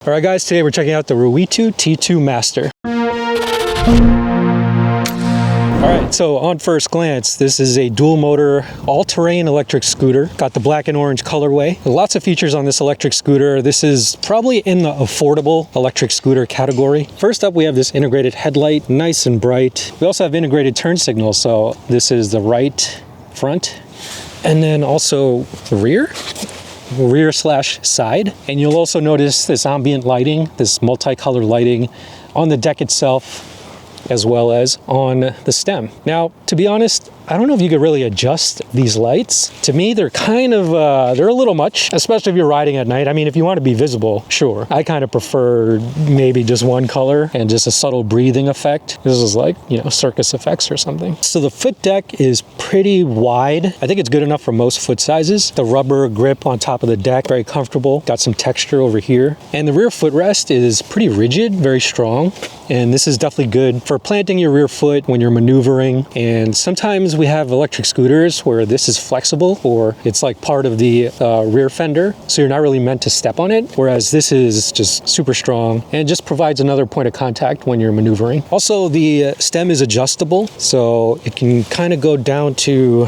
All right guys, today we're checking out the Ruitoo T2 Master. All right, so on first glance, this is a dual motor, all-terrain electric scooter. Got the black and orange colorway. Lots of features on this electric scooter. This is probably in the affordable electric scooter category. First up, we have this integrated headlight, nice and bright. We also have integrated turn signals, so this is the right front, and then also the rear/side. And you'll also notice this ambient lighting, this multicolored lighting on the deck itself, as well as on the stem. Now, to be honest, I don't know if you could really adjust these lights. To me, they're kind of, they're a little much, especially if you're riding at night. I mean, if you want to be visible, sure. I kind of prefer maybe just one color and just a subtle breathing effect. This is like, you know, circus effects or something. So the foot deck is pretty wide. I think it's good enough for most foot sizes. The rubber grip on top of the deck, very comfortable. Got some texture over here. And the rear footrest is pretty rigid, very strong. And this is definitely good for planting your rear foot when you're maneuvering. And sometimes we have electric scooters where this is flexible, or it's like part of the rear fender, so you're not really meant to step on it, whereas this is just super strong and just provides another point of contact when you're maneuvering. Also, the stem is adjustable, so it can kind of go down to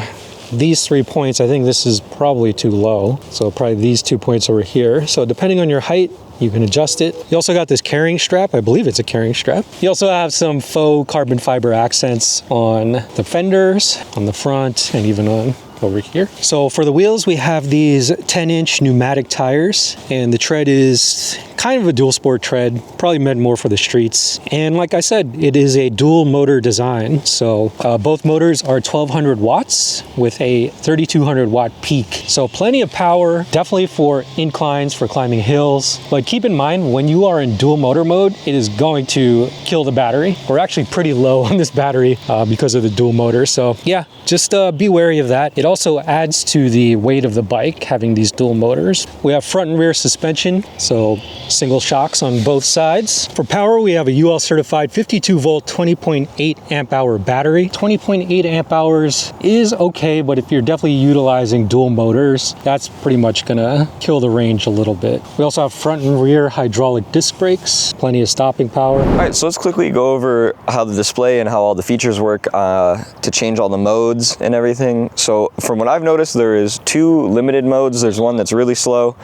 these 3 points. I think this is probably too low, so probably these 2 points over here. So depending on your height, you can adjust it. You also got this carrying strap. I believe it's a carrying strap. You also have some faux carbon fiber accents on the fenders, on the front, and even on over here. So for the wheels, we have these 10-inch pneumatic tires, and the tread is kind of a dual sport tread, probably meant more for the streets. And like I said, it is a dual motor design. So both motors are 1200 watts with a 3200 watt peak. So plenty of power, definitely for inclines, for climbing hills. But keep in mind, when you are in dual motor mode, it is going to kill the battery. We're actually pretty low on this battery because of the dual motor. So yeah, just be wary of that. It also adds to the weight of the bike, having these dual motors. We have front and rear suspension, so single shocks on both sides. For power, we have a UL certified 52 volt, 20.8 amp hour battery. 20.8 amp hours is okay, but if you're definitely utilizing dual motors, that's pretty much gonna kill the range a little bit. We also have front and rear hydraulic disc brakes, plenty of stopping power. All right, so let's quickly go over how the display and how all the features work to change all the modes and everything. So from what I've noticed, there is 2 limited modes. There's one that's really slow,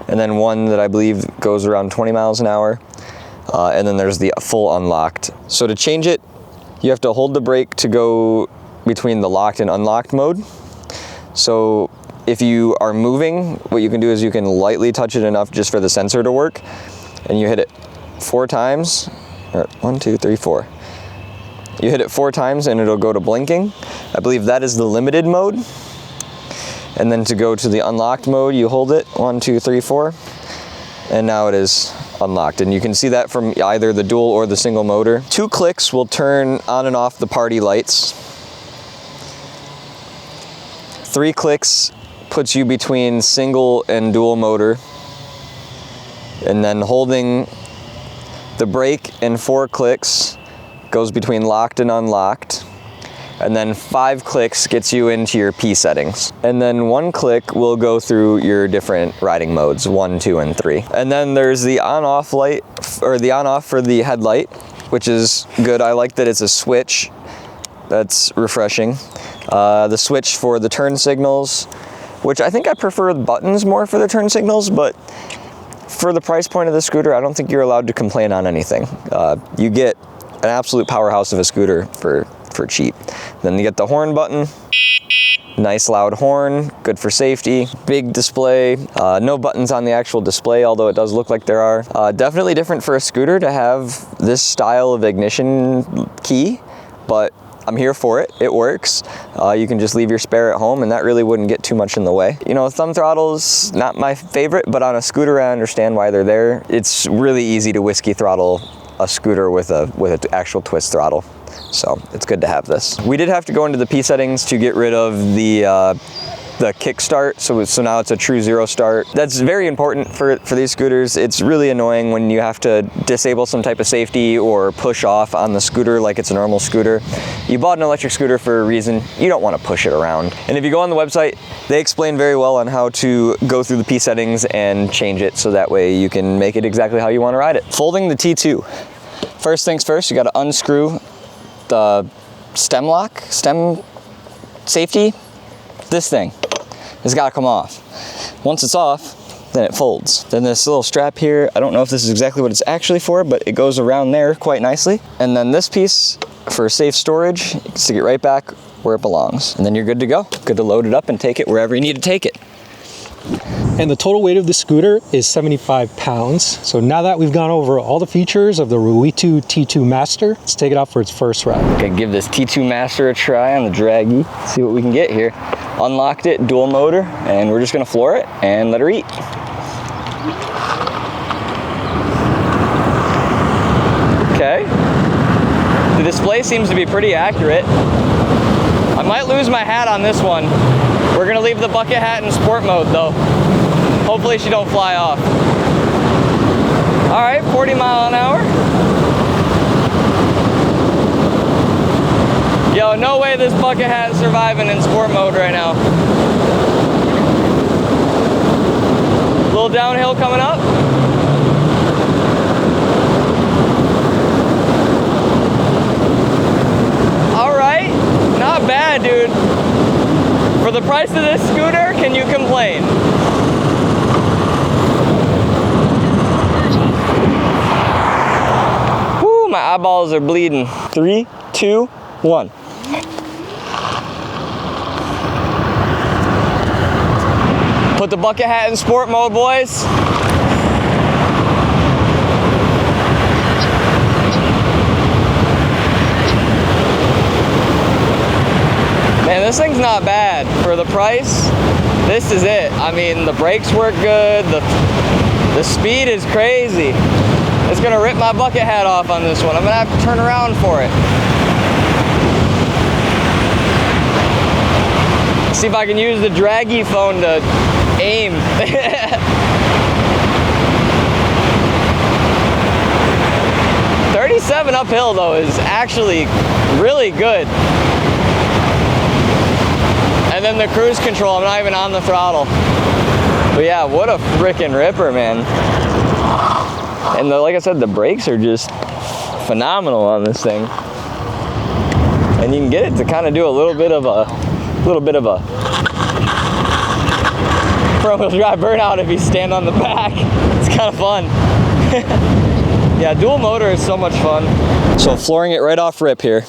and then one that I believe goes around 20 miles an hour. And then there's the full unlocked. So to change it, you have to hold the brake to go between the locked and unlocked mode. So if you are moving, what you can do is you can lightly touch it enough just for the sensor to work, and you hit it 4 times, or 1, 2, 3, 4. You hit it 4 times and it'll go to blinking. I believe that is the limited mode. And then to go to the unlocked mode, you hold it 1, 2, 3, 4, and now it is unlocked. And you can see that from either the dual or the single motor. 2 clicks will turn on and off the party lights. 3 clicks puts you between single and dual motor. And then holding the brake and 4 clicks goes between locked and unlocked. And then 5 clicks gets you into your P settings. And then 1 click will go through your different riding modes, 1, 2, and 3. And then there's the on-off light, or the on-off for the headlight, which is good. I like that it's a switch. That's refreshing. The switch for the turn signals, which I think I prefer buttons more for the turn signals, but for the price point of the scooter, I don't think you're allowed to complain on anything. You get an absolute powerhouse of a scooter for cheap. Then you get the horn button, nice loud horn, good for safety, big display, no buttons on the actual display, although it does look like there are. Definitely different for a scooter to have this style of ignition key, but I'm here for it. It works. You can just leave your spare at home and that really wouldn't get too much in the way. You know, thumb throttle's not my favorite, but on a scooter I understand why they're there. It's really easy to whiskey throttle a scooter with an actual twist throttle. So it's good to have this. We did have to go into the P settings to get rid of the the kick start, so now it's a true zero start. That's very important for these scooters. It's really annoying when you have to disable some type of safety or push off on the scooter like it's a normal scooter. You bought an electric scooter for a reason. You don't want to push it around. And if you go on the website, they explain very well on how to go through the P settings and change it so that way you can make it exactly how you want to ride it. Folding the T2. First things first, you got to unscrew the stem lock, stem safety. This thing has got to come off. Once it's off, then it folds. Then this little strap here, I don't know if this is exactly what it's actually for, but it goes around there quite nicely. And then this piece for safe storage, you can stick it right back where it belongs. And then you're good to go. Good to load it up and take it wherever you need to take it. And the total weight of the scooter is 75 pounds. So now that we've gone over all the features of the Ruitoo T2 Master, let's take it out for its first ride. Okay, give this T2 Master a try on the Dragy. See what we can get here. Unlocked it, dual motor, and we're just gonna floor it and let her eat. Okay. The display seems to be pretty accurate. I might lose my hat on this one. We're gonna leave the bucket hat in sport mode though. Hopefully she don't fly off. All right, 40 mile an hour. Yo, no way this bucket hat is surviving in sport mode right now. Little downhill coming up. All right, not bad, dude. For the price of this scooter, can you complain? Woo, my eyeballs are bleeding. 3, 2, 1. Put the bucket hat in sport mode, boys. Man, this thing's not bad. For the price, this is it. I mean, the brakes work good, the speed is crazy. It's gonna rip my bucket hat off on this one. I'm gonna have to turn around for it. See if I can use the Dragy phone to aim. 37 uphill though is actually really good. And then the cruise control, I'm not even on the throttle. But yeah, what a freaking ripper, man. And like I said, the brakes are just phenomenal on this thing. And you can get it to kind of do a little bit of a front wheel drive burnout if you stand on the back. It's kind of fun. Yeah, dual motor is so much fun. So flooring it right off rip here.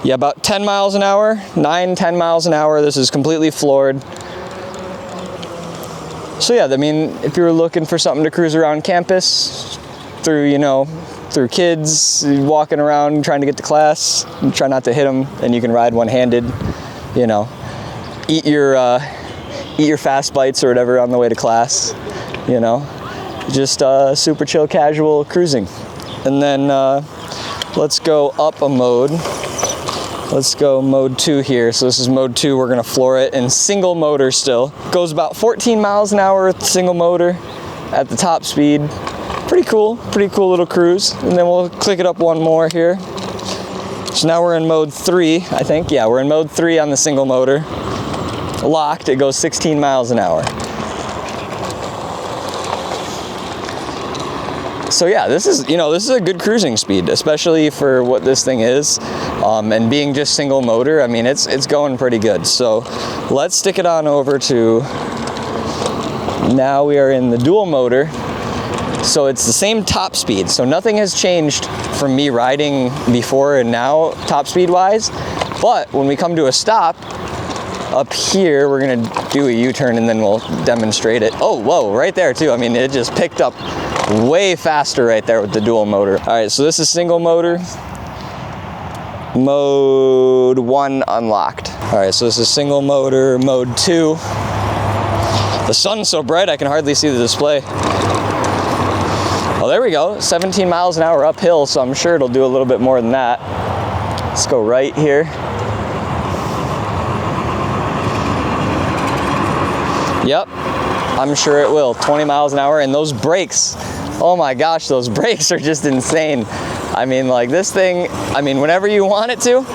Yeah, about 10 miles an hour, 9, 10 miles an hour. This is completely floored. So yeah, I mean, if you were looking for something to cruise around campus, through kids, walking around trying to get to class, and try not to hit them, and you can ride one-handed, eat your fast bites or whatever on the way to class, just super chill, casual cruising. And then let's go up a mode. Let's go mode 2 here. So this is mode 2. We're gonna floor it in single motor still. Goes about 14 miles an hour with single motor at the top speed. Pretty cool little cruise. And then we'll click it up one more here. So now we're in mode 3, I think. Yeah, we're in mode 3 on the single motor. Locked, it goes 16 miles an hour. So yeah, this is a good cruising speed, especially for what this thing is. And being just single motor, I mean, it's going pretty good. So let's stick it on over to, now we are in the dual motor. So it's the same top speed. So nothing has changed from me riding before and now top speed wise. But when we come to a stop, up here, we're gonna do a U-turn and then we'll demonstrate it. Oh, whoa, right there too. I mean, it just picked up way faster right there with the dual motor. All right, so this is single motor. Mode 1 unlocked. All right, so this is single motor, mode 2. The sun's so bright I can hardly see the display. Oh, there we go, 17 miles an hour uphill, so I'm sure it'll do a little bit more than that. Let's go right here. Yep, I'm sure it will. 20 miles an hour, and those brakes, oh my gosh, those brakes are just insane. I mean, like this thing, I mean, whenever you want it to,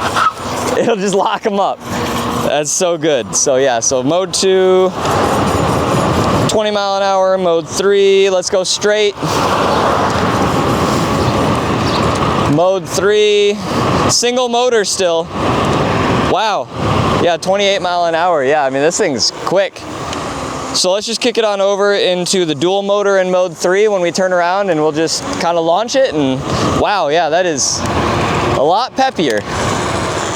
it'll just lock them up. That's so good. So yeah, so mode 2, 20 mile an hour, mode 3, let's go straight. Mode 3, single motor still. Wow, yeah, 28 mile an hour. Yeah, I mean, this thing's quick. So let's just kick it on over into the dual motor in mode 3 when we turn around, and we'll just kind of launch it, and wow, yeah, that is a lot peppier.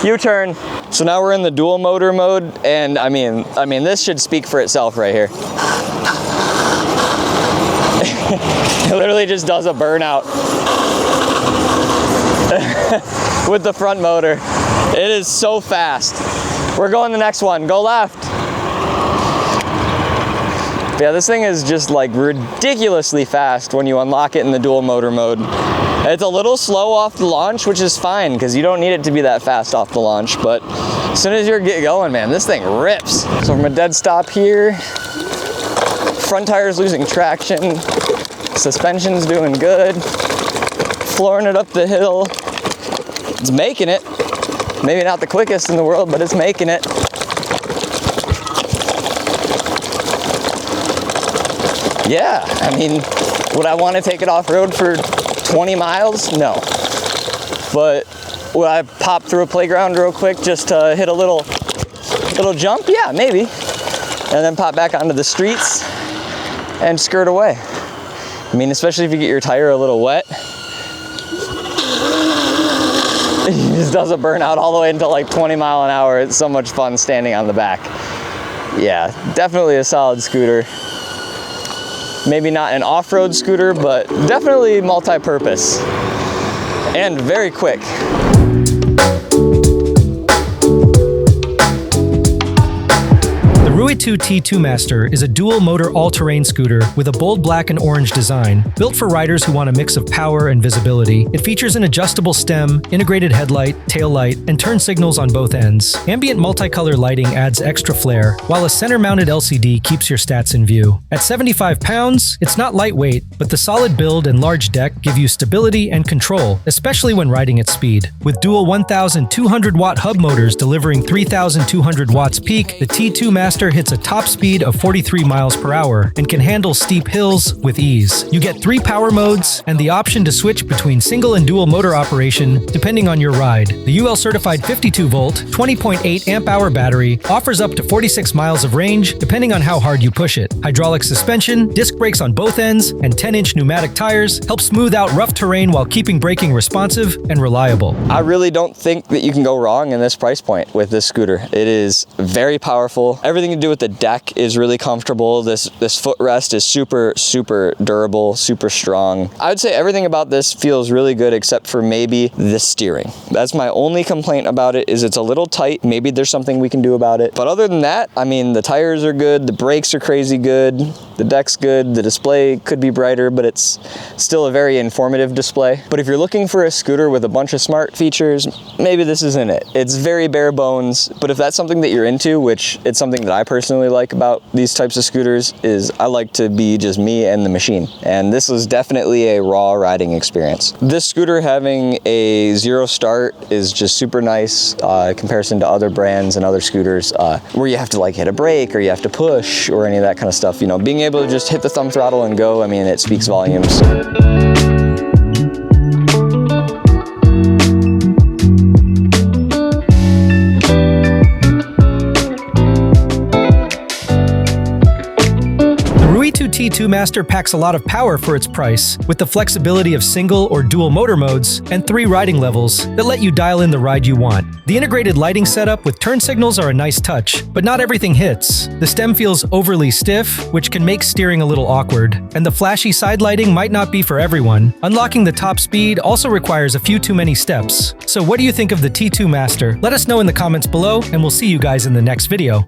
U-turn. So now we're in the dual motor mode, and I mean this should speak for itself right here. It literally just does a burnout with the front motor. It is so fast. We're going the next one. Go left. Yeah, this thing is just like ridiculously fast when you unlock it in the dual motor mode. It's a little slow off the launch, which is fine because you don't need it to be that fast off the launch, but as soon as you get going, man, this thing rips. So from a dead stop here, front tire's losing traction, suspension's doing good, flooring it up the hill. It's making it. Maybe not the quickest in the world, but it's making it. Yeah, I mean, would I want to take it off-road for 20 miles? No. But would I pop through a playground real quick just to hit a little jump? Yeah, maybe. And then pop back onto the streets and skirt away. I mean, especially if you get your tire a little wet. It just does a burnout all the way until like 20 mile an hour. It's so much fun standing on the back. Yeah, definitely a solid scooter. Maybe not an off-road scooter, but definitely multi-purpose and very quick. The Ruitoo T2 Master is a dual-motor all-terrain scooter with a bold black and orange design. Built for riders who want a mix of power and visibility, it features an adjustable stem, integrated headlight, tail light, and turn signals on both ends. Ambient multicolor lighting adds extra flair, while a center-mounted LCD keeps your stats in view. At 75 pounds, it's not lightweight, but the solid build and large deck give you stability and control, especially when riding at speed. With dual 1,200-watt hub motors delivering 3,200 watts peak, the T2 Master hits a top speed of 43 miles per hour and can handle steep hills with ease. You get 3 power modes and the option to switch between single and dual motor operation depending on your ride. The UL certified 52-volt, 20.8 amp-hour battery offers up to 46 miles of range depending on how hard you push it. Hydraulic suspension, disc brakes on both ends, and 10-inch pneumatic tires help smooth out rough terrain while keeping braking responsive and reliable. I really don't think that you can go wrong in this price point with this scooter. It is very powerful. Everything to do with the deck is really comfortable. This footrest is super durable, super strong. I would say everything about this feels really good except for maybe the steering. That's my only complaint about it, is it's a little tight. Maybe there's something we can do about it. But other than that, I mean, the tires are good, the brakes are crazy good, the deck's good, the display could be brighter, but it's still a very informative display. But if you're looking for a scooter with a bunch of smart features, maybe this isn't it. It's very bare bones, but if that's something that you're into, which it's something that I personally like about these types of scooters, is I like to be just me and the machine. And this was definitely a raw riding experience. This scooter having a 0 start is just super nice in comparison to other brands and other scooters where you have to like hit a brake or you have to push or any of that kind of stuff. You know, being able to just hit the thumb throttle and go, I mean, it speaks volumes. Ruitoo T2 Master packs a lot of power for its price, with the flexibility of single or dual motor modes and 3 riding levels that let you dial in the ride you want. The integrated lighting setup with turn signals are a nice touch, but not everything hits. The stem feels overly stiff, which can make steering a little awkward, and the flashy side lighting might not be for everyone. Unlocking the top speed also requires a few too many steps. So what do you think of the T2 Master? Let us know in the comments below, and we'll see you guys in the next video.